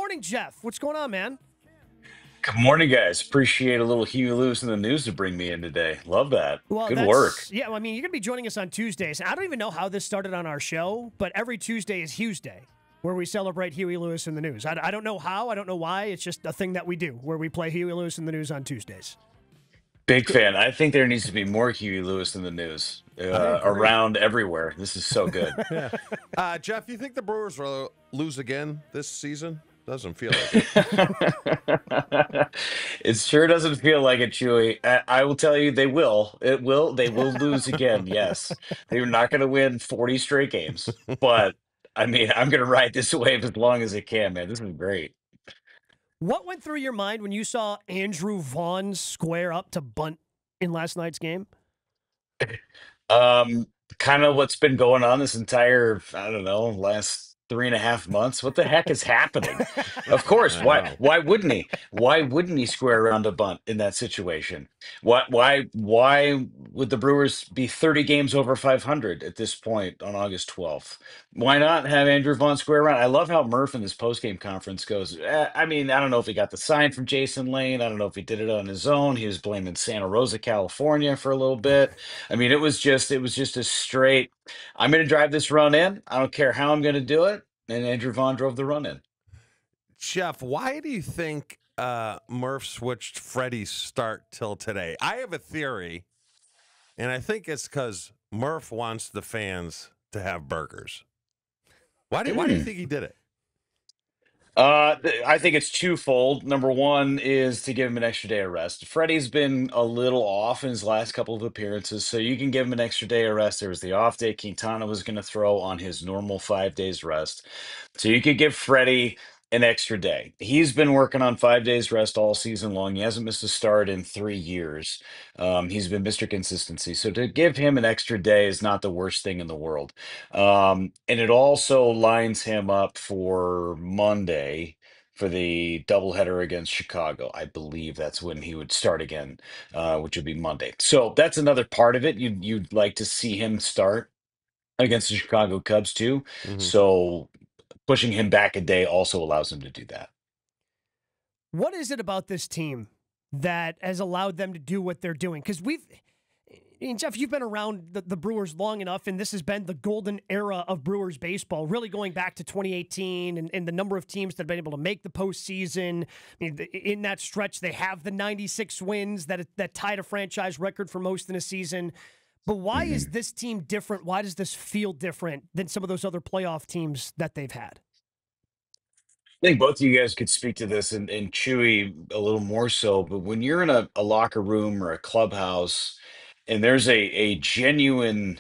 morning, Jeff. What's going on, man? Good morning, guys. Appreciate a little Huey Lewis in the news to bring me in today. Love that. Well, Good work. yeah. Well, I mean, you're going to be joining us on Tuesdays. I don't even know how this started on our show, but every Tuesday is Hughes Day, where we celebrate Huey Lewis in the news. I don't know how. I don't know why. It's just a thing that we do, where we play Huey Lewis in the news on Tuesdays. Big fan. I think there needs to be more Huey Lewis in the news around everywhere. This is so good. Yeah. Jeff, you think the Brewers will lose again this season? Doesn't feel like it. It sure doesn't feel like it, Chewy. I will tell you, they will. It will. They will lose again. Yes, they're not going to win 40 straight games, but I mean, I'm going to ride this wave as long as I can, man. This is great. What went through your mind when you saw Andrew Vaughn square up to bunt in last night's game? Um, Kind of what's been going on this entire, I don't know, last 3.5 months. What the heck is happening? Of course, I why know. why wouldn't he? Why wouldn't he square around a bunt in that situation? Why would the Brewers be 30 games over 500 at this point on August 12th? Why not have Andrew Vaughn square around? I love how Murph in this postgame conference goes, I mean, I don't know if he got the sign from Jason Lane. I don't know if he did it on his own. He was blaming Santa Rosa, California for a little bit. I mean, it was just a straight, I'm going to drive this run in. I don't care how I'm going to do it. And Andrew Vaughn drove the run in. Jeff, why do you think Murph switched Freddie's start till today? I have a theory, and I think it's because Murph wants the fans to have burgers. Why do you think he did it? I think it's twofold. Number one is to give him an extra day of rest. Freddie's been a little off in his last couple of appearances, so you can give him an extra day of rest. There was the off day Quintana was going to throw on his normal 5 days rest. So you could give Freddie an extra day. He's been working on 5 days rest all season long. He hasn't missed a start in 3 years. He's been Mr. Consistency. So to give him an extra day is not the worst thing in the world. And it also lines him up for Monday for the doubleheader against Chicago. I believe that's when he would start again, which would be Monday. So that's another part of it. You'd like to see him start against the Chicago Cubs too. Mhm. So pushing him back a day also allows him to do that. What is it about this team that has allowed them to do what they're doing? Because Jeff, you've been around the Brewers long enough, and this has been the golden era of Brewers baseball, really going back to 2018 and the number of teams that have been able to make the postseason. I mean, in that stretch, they have the 96 wins that tied a franchise record for most in a season. But why is this team different? Why does this feel different than some of those other playoff teams that they've had? I think both of you guys could speak to this and Chewy a little more so, but when you're in a locker room or a clubhouse and there's a genuine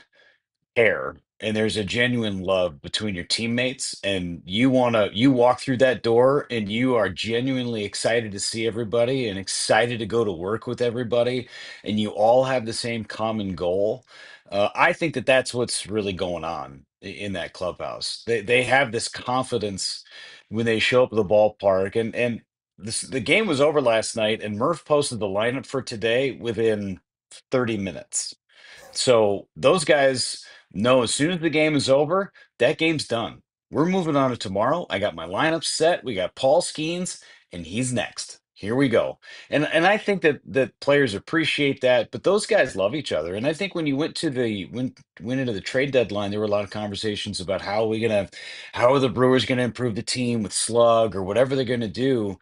care and there's a genuine love between your teammates and you walk through that door and you are genuinely excited to see everybody and excited to go to work with everybody and you all have the same common goal. I think that that's what's really going on in that clubhouse. They have this confidence when they show up at the ballpark and the game was over last night and Murph posted the lineup for today within 30 minutes. So those guys know as soon as the game is over, that game's done. We're moving on to tomorrow. I got my lineup set. We got Paul Skeens, and he's next. Here we go. And I think that players appreciate that, but those guys love each other. And I think when you went into the trade deadline, there were a lot of conversations about how are the Brewers gonna improve the team with slug or whatever they're gonna do.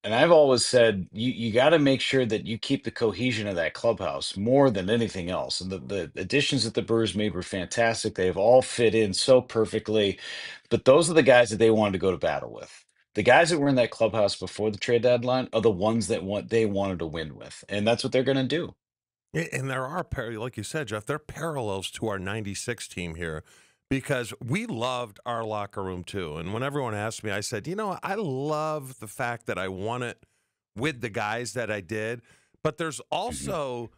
And I've always said you got to make sure that you keep the cohesion of that clubhouse more than anything else. And the additions that the Brewers made were fantastic. They've all fit in so perfectly. But those are the guys that they wanted to go to battle with. The guys that were in that clubhouse before the trade deadline are the ones that they wanted to win with, and that's what they're going to do. And there are, like you said, Jeff, there are parallels to our 96 team here because we loved our locker room too. And when everyone asked me, I said, I love the fact that I won it with the guys that I did. But there's also,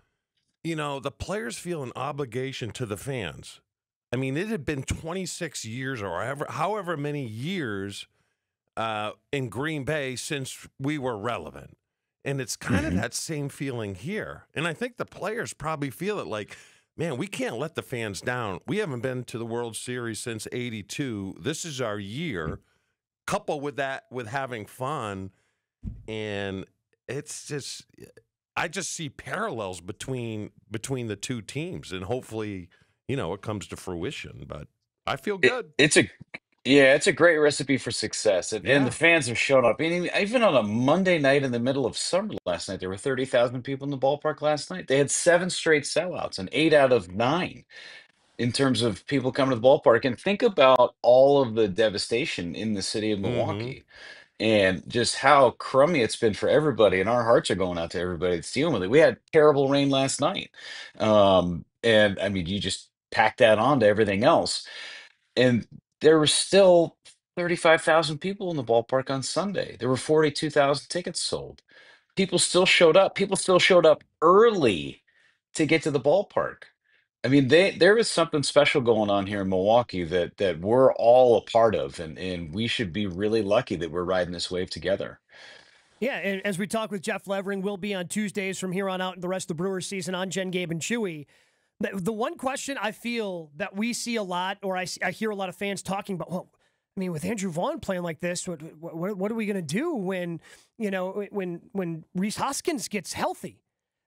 the players feel an obligation to the fans. I mean, it had been 26 years or however many years in Green Bay since we were relevant. And it's kind of that same feeling here. And I think the players probably feel it like, man, we can't let the fans down. We haven't been to the World Series since '82. This is our year. couple with that, with having fun, and it's just, I just see parallels between the two teams, and hopefully, it comes to fruition. But I feel good. It's a great recipe for success, and the Yeah. fans have shown up. And even on a Monday night in the middle of summer last night, there were 30,000 people in the ballpark last night. They had 7 straight sellouts, and 8 out of 9 in terms of people coming to the ballpark. And think about all of the devastation in the city of Mm-hmm. Milwaukee, and just how crummy it's been for everybody. And our hearts are going out to everybody that's dealing with it. We had terrible rain last night, and I mean, you just pack that on to everything else, and there were still 35,000 people in the ballpark on Sunday. There were 42,000 tickets sold. People still showed up. People still showed up early to get to the ballpark. I mean, there is something special going on here in Milwaukee that we're all a part of, and we should be really lucky that we're riding this wave together. Yeah, and as we talk with Jeff Levering, we'll be on Tuesdays from here on out in the rest of the Brewers season on Jen, Gabe, and Chewy. The one question I feel that we see a lot, or I hear a lot of fans talking about, well, I mean, with Andrew Vaughn playing like this, what are we going to do when Rhys Hoskins gets healthy?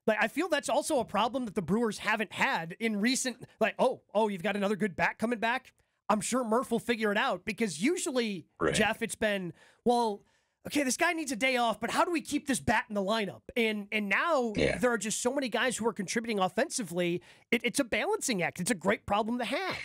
Like, I feel that's also a problem that the Brewers haven't had in recent, like, oh, you've got another good bat coming back. I'm sure Murph will figure it out, because usually, Right. Jeff, it's been, well, okay, this guy needs a day off, but how do we keep this bat in the lineup? And now Yeah. there are just so many guys who are contributing offensively. It's a balancing act. It's a great problem to have.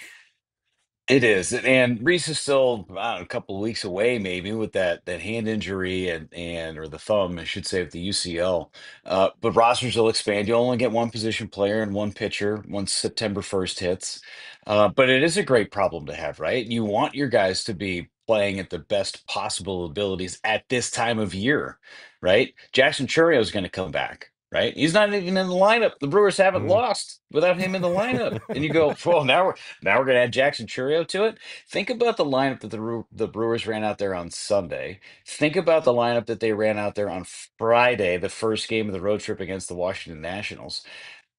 It is, and Reese is still, I don't know, a couple of weeks away, maybe, with that hand injury and or the thumb, I should say, with the UCL. But rosters will expand. You'll only get one position player and one pitcher once September 1st hits. But it is a great problem to have, right? You want your guys to be playing at the best possible abilities at this time of year, right? Jackson Churio is going to come back. Right, he's not even in the lineup. The Brewers haven't Mm. lost without him in the lineup, and you go, "Well, now we're going to add Jackson Churio to it." Think about the lineup that the Brewers ran out there on Sunday. Think about the lineup that they ran out there on Friday, the first game of the road trip against the Washington Nationals.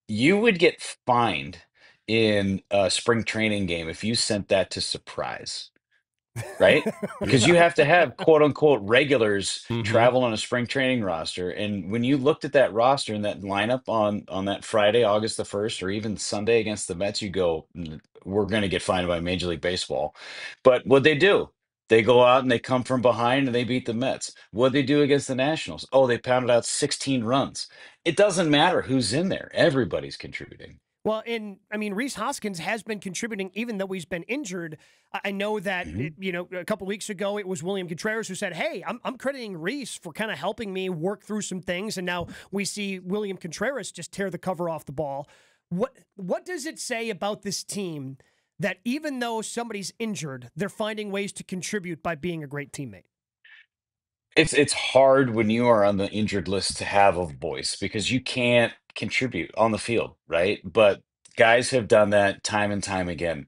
You would get fined in a spring training game if you sent that to Surprise, right? Because you Yeah. have to have quote unquote regulars Mm-hmm. travel on a spring training roster. And when you looked at that roster and that lineup on that Friday, August the 1st, or even Sunday against the Mets, you go, we're going to get fined by Major League Baseball." But what they do? They go out and they come from behind and they beat the Mets. What they do against the Nationals? Oh, they pounded out 16 runs. It doesn't matter who's in there. Everybody's contributing. Well, Rhys Hoskins has been contributing even though he's been injured. I know that, Mhm. a couple weeks ago, it was William Contreras who said, hey, I'm crediting Rhys for kind of helping me work through some things. And now we see William Contreras just tear the cover off the ball. What does it say about this team that even though somebody's injured, they're finding ways to contribute by being a great teammate? It's hard when you are on the injured list to have a voice because you can't contribute on the field, right? But guys have done that time and time again.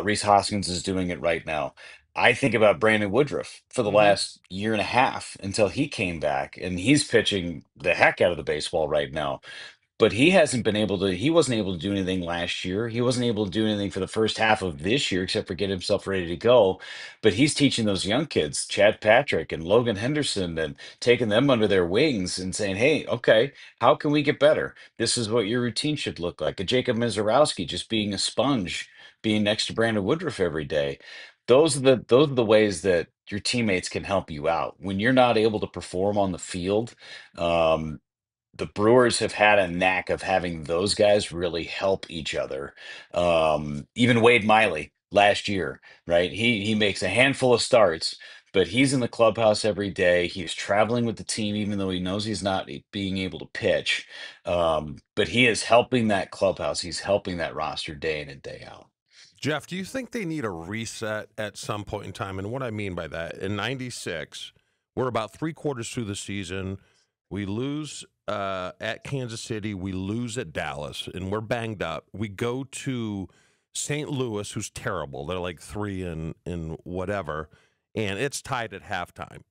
Reese Hoskins is doing it right now. I think about Brandon Woodruff for the Mm-hmm. last year and a half until he came back, and he's pitching the heck out of the baseball right now. But he wasn't able to do anything last year. He wasn't able to do anything for the first half of this year except for get himself ready to go. But he's teaching those young kids, Chad Patrick and Logan Henderson, and taking them under their wings and saying, hey, okay, how can we get better? This is what your routine should look like. A Jacob Mizorowski just being a sponge, being next to Brandon Woodruff every day. Those are the ways that your teammates can help you out. When you're not able to perform on the field, um, the Brewers have had a knack of having those guys really help each other. Even Wade Miley last year, right? He makes a handful of starts, but he's in the clubhouse every day. He's traveling with the team, even though he knows he's not being able to pitch. But he is helping that clubhouse. He's helping that roster day in and day out. Jeff, do you think they need a reset at some point in time? And what I mean by that, in '96, we're about 3/4 through the season. We lose at Kansas City. We lose at Dallas, and we're banged up. We go to St. Louis, who's terrible. They're like 3 and whatever, and it's tied at halftime.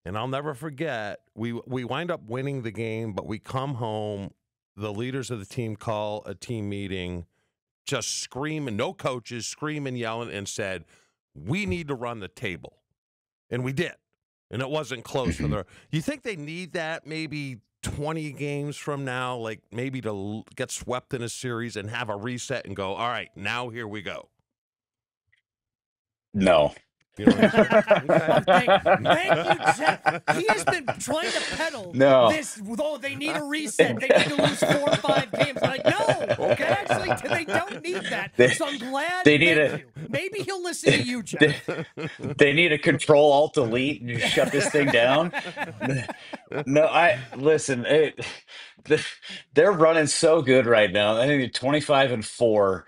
And I'll never forget, we wind up winning the game, but we come home. The leaders of the team call a team meeting, just screaming, no coaches, screaming, yelling, and said, we need to run the table. And we did. And it wasn't close for the. You think they need that maybe 20 games from now, like maybe to get swept in a series and have a reset and go, all right, now here we go? No. You know what I'm saying? Thank you, Jeff. He has been trying to peddle this. Oh, they need a reset. They need to lose 4 or 5 games. I'm like, no, actually, they don't need that. So I'm glad. They need Maybe he'll listen to you, Jeff. They need a Control-Alt-Delete and just shut this thing down. No, listen. They're running so good right now. I think they're 25-4.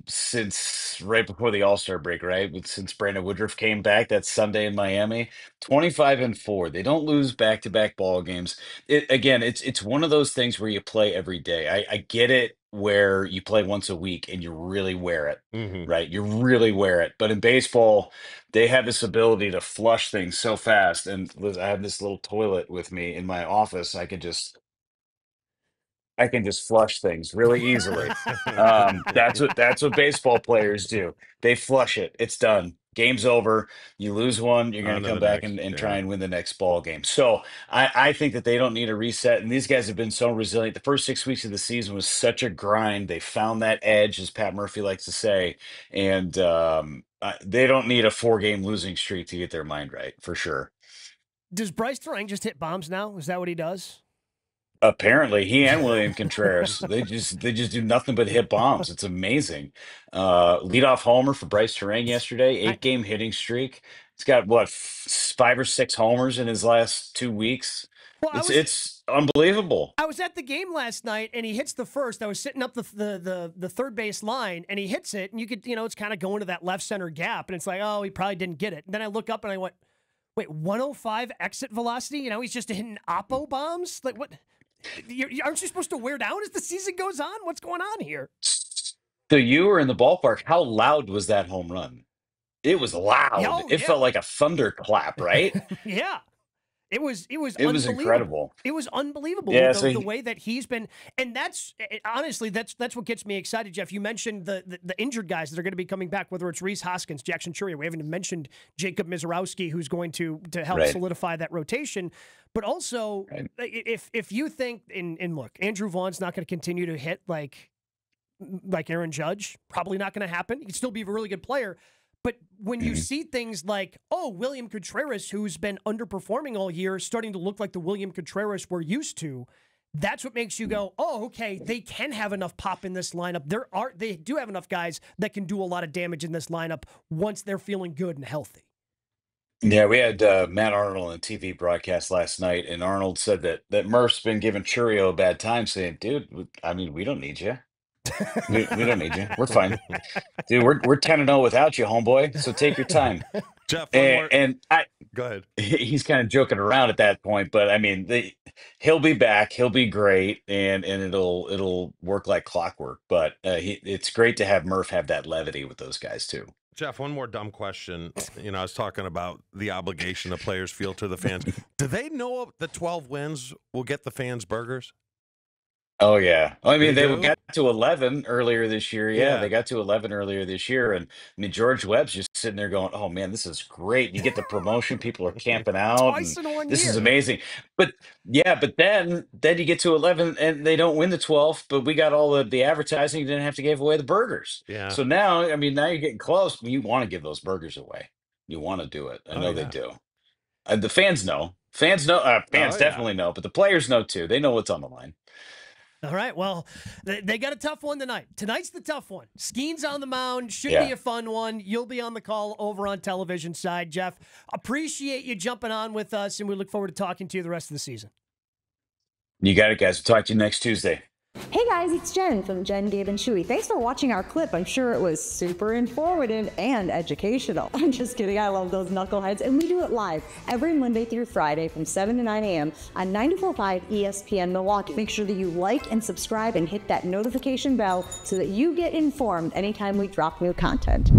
Since right before the All-Star break, right? Since Brandon Woodruff came back that Sunday in Miami, 25-4. They don't lose back-to-back ball games. It's one of those things where you play every day. I get it where you play once a week and you really wear it, right? You really wear it. But in baseball, they have this ability to flush things so fast. And I have this little toilet with me in my office. I can just flush things really easily. That's what baseball players do. They flush it. It's done. Game's over. You lose one, you're going to come back and try and win the next ball game. So I think that they don't need a reset. And these guys have been so resilient. The first 6 weeks of the season was such a grind. They found that edge, as Pat Murphy likes to say. And they don't need a 4-game losing streak to get their mind right, for sure. Does Bryce Terang just hit bombs now? Is that what he does? Apparently, he and William Contreras, they just do nothing but hit bombs. It's amazing. Leadoff homer for Bryce Terang yesterday, 8-game hitting streak. He's got what 5 or 6 homers in his last 2 weeks. Well, it's unbelievable. I was at the game last night, and he hits the first. I was sitting up the third base line, and he hits it, and you could it's kind of going to that left center gap, and it's like, oh, he probably didn't get it. And then I look up and I went, wait, 105 exit velocity? He's just hitting oppo bombs? Like what? Aren't you supposed to wear down as the season goes on? What's going on here? So you were in the ballpark. How loud was that home run? It was loud. It felt like a thunderclap, right? Yeah. It was incredible. It was unbelievable the way that he's been, and that's honestly that's what gets me excited, Jeff. You mentioned the injured guys that are going to be coming back, whether it's Rhys Hoskins, Jackson Chourio. We haven't even mentioned Jacob Mizorowski, who's going to help solidify that rotation. But also, if you think, and look, Andrew Vaughn's not going to continue to hit like Aaron Judge, probably not going to happen. He'd still be a really good player. But when you see things like, William Contreras, who's been underperforming all year, starting to look like the William Contreras we're used to, that's what makes you go, okay, they can have enough pop in this lineup. They do have enough guys that can do a lot of damage in this lineup once they're feeling good and healthy. Yeah, we had Matt Arnold on the TV broadcast last night, and Arnold said that Murph's been giving Chourio a bad time, saying, dude, we don't need you. We don't need you. We're fine. Dude, we're 10-0 without you, homeboy. So take your time. Jeff, go ahead. He's kind of joking around at that point, but he'll be back. He'll be great, and it'll work like clockwork. But it's great to have Murph have that levity with those guys too. Jeff, one more dumb question. I was talking about the obligation the players feel to the fans. Do they know the 12 wins will get the fans burgers? Oh, yeah. They got to 11 earlier this year. Yeah, they got to 11 earlier this year. And, George Webb's just sitting there going, oh, man, this is great. You get the promotion. People are camping out. Twice in 1 year. This is amazing. But then you get to 11 and they don't win the 12th, but we got all the advertising. You didn't have to give away the burgers. Yeah. So now, now you're getting close. You want to give those burgers away. You want to do it. I know they do. The fans know. Fans definitely know, but the players know too. They know what's on the line. All right, well, they got a tough one tonight. Tonight's the tough one. Skeen's on the mound. Should be a fun one. You'll be on the call over on television side, Jeff. Appreciate you jumping on with us, and we look forward to talking to you the rest of the season. You got it, guys. We'll talk to you next Tuesday. Hey guys, it's Jen from Jen, Gabe, and Chewy. Thanks for watching our clip. I'm sure it was super informative and educational. I'm just kidding. I love those knuckleheads. And we do it live every Monday through Friday from 7 to 9 a.m. on 94.5 ESPN Milwaukee. Make sure that you like and subscribe and hit that notification bell so that you get informed anytime we drop new content.